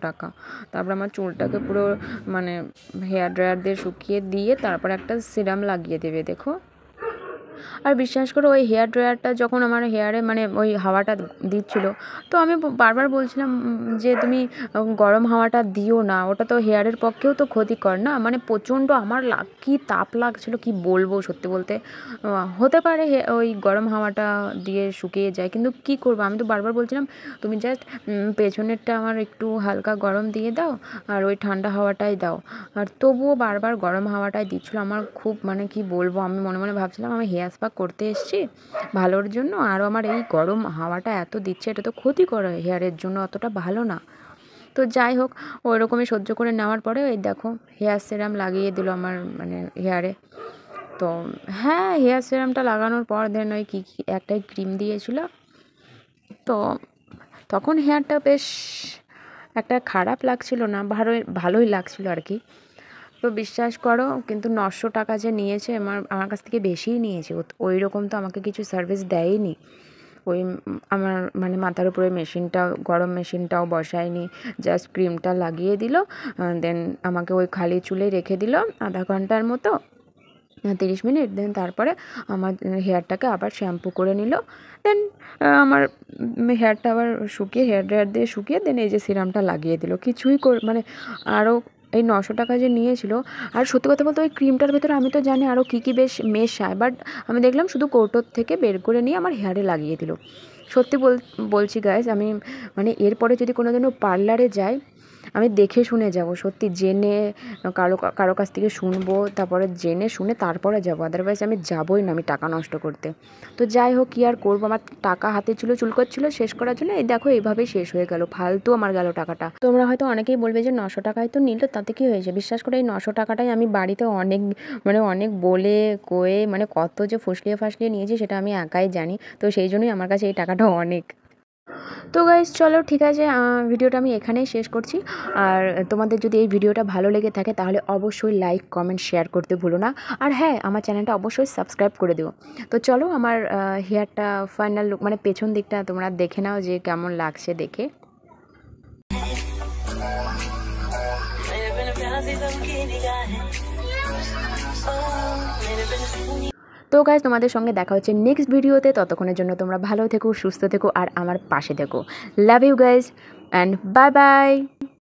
টাকা। তারপর আমার চুলটাকে পুরো মানে হেয়ার ড্রায়ার দিয়ে শুকিয়ে দিয়ে তারপর একটা সিরাম লাগিয়ে দেবে দেখো। আর বিশ্বাস করো ওই হেয়ার ড্রায়ারটা যখন আমার হেয়ারে মানে ওই হাওয়াটা দিচ্ছিলো, তো আমি বারবার বলছিলাম যে তুমি গরম হাওয়াটা দিও না, ওটা তো হেয়ারের পক্ষেও তো ক্ষতিকর না। মানে প্রচণ্ড আমার কী তাপ লাগছিলো কি বলবো, সত্যি বলতে হতে পারে ওই গরম হাওয়াটা দিয়ে শুকিয়ে যায়, কিন্তু কি করবো, আমি তো বারবার বলছিলাম তুমি জাস্ট পেছনেরটা আমার একটু হালকা গরম দিয়ে দাও আর ওই ঠান্ডা হাওয়াটাই দাও। আর তবুও বারবার গরম হাওয়াটাই দিচ্ছিলো। আমার খুব মানে কি বলবো, আমি মনে মনে ভাবছিলাম আমি হেয়ার স্পা করতে এসেছি ভালোর জন্য, আরও আমার এই গরম হাওয়াটা এত দিচ্ছে, এটা তো ক্ষতি করে হেয়ারের জন্য, অতটা ভালো না। তো যাই হোক, ওই রকমই সহ্য করে নেওয়ার পরে ওই দেখো হেয়ার সিরাম লাগিয়ে দিল আমার মানে হেয়ারে। তো হ্যাঁ, হেয়ার সিরামটা লাগানোর পর দেন ওই কী একটাই ক্রিম দিয়েছিল, তো তখন হেয়ারটা বেশ একটা খারাপ লাগছিল না, ভালোই লাগছিল আর কি। তো বিশ্বাস করো, কিন্তু 900 টাকা যে নিয়েছে আমার কাছ থেকে বেশিই নিয়েছে। ওই রকম তো আমাকে কিছু সার্ভিস দেয়নি। ওই আমার মানে মাথার উপরে মেশিনটা, গরম মেশিনটাও বসায়নি, জাস্ট ক্রিমটা লাগিয়ে দিল, দেন আমাকে ওই খালি চুলে রেখে দিল আধা ঘন্টার মতো, 30 মিনিট, দেন তারপরে আমার হেয়ারটাকে আবার শ্যাম্পু করে নিল। দেন আমার হেয়ারটা আবার শুকিয়ে হেয়ার ড্রায়ার দিয়ে শুকিয়ে দেন এই যে সিরামটা লাগিয়ে দিল। কিছুই মানে আরও এই 900 টাকা যে নিয়েছিল। আর সত্যি কথা বলতে ওই ক্রিমটার ভেতরে আমি তো জানি আরও কী বেশ মেশায়, বাট আমি দেখলাম শুধু কৌটোর থেকে বের করে নিয়ে আমার হেয়ারে লাগিয়ে দিল। সত্যি বলছি গাইজ, আমি মানে এরপরে যদি কোনোদিনও পার্লারে যাই আমি দেখে শুনে যাব, সত্যি জেনে কারো কাছ থেকে শুনবো, তারপরে জেনে শুনে তারপরে যাব, আদারওয়াইজ আমি যাবই না আমি টাকা নষ্ট করতে। তো যাই হোক, কী আর করবো, আমার টাকা হাতে ছিল, চুলকোচ্ছিলো, শেষ করার জন্য এই দেখো এইভাবেই শেষ হয়ে গেল, ফালতু আমার গেল টাকাটা। তোমরা হয়তো অনেকেই বলবে যে 900 টাকায় তো নিল, তাতে কী হয়েছে। বিশ্বাস করে এই 900 টাকাটাই আমি বাড়িতে অনেক বলে কয়ে মানে কত যে ফাসলিয়ে নিয়েছি সেটা আমি একাই জানি। তো সেই জন্যই আমার কাছে এই টাকাটা অনেক। তো গাইস চলো ঠিক আছে, ভিডিওটা আমি এখানেই শেষ করছি। আর তোমাদের যদি এই ভিডিওটা ভালো লেগে থাকে তাহলে অবশ্যই লাইক কমেন্ট শেয়ার করতে ভুলো না। আর হ্যাঁ, আমার চ্যানেলটা অবশ্যই সাবস্ক্রাইব করে দিও। তো চলো আমার হেয়ারটা ফাইনাল লুক মানে পেছন দিকটা তোমরা দেখে নাও যে কেমন লাগছে দেখে। তো গাইস তোমাদের সঙ্গে দেখা হচ্ছে নেক্সট ভিডিওতে, ততক্ষণের জন্য তোমরা ভালো থেকো, সুস্থ থেকো আর আমার পাশে থেকো। Love you guys and bye by.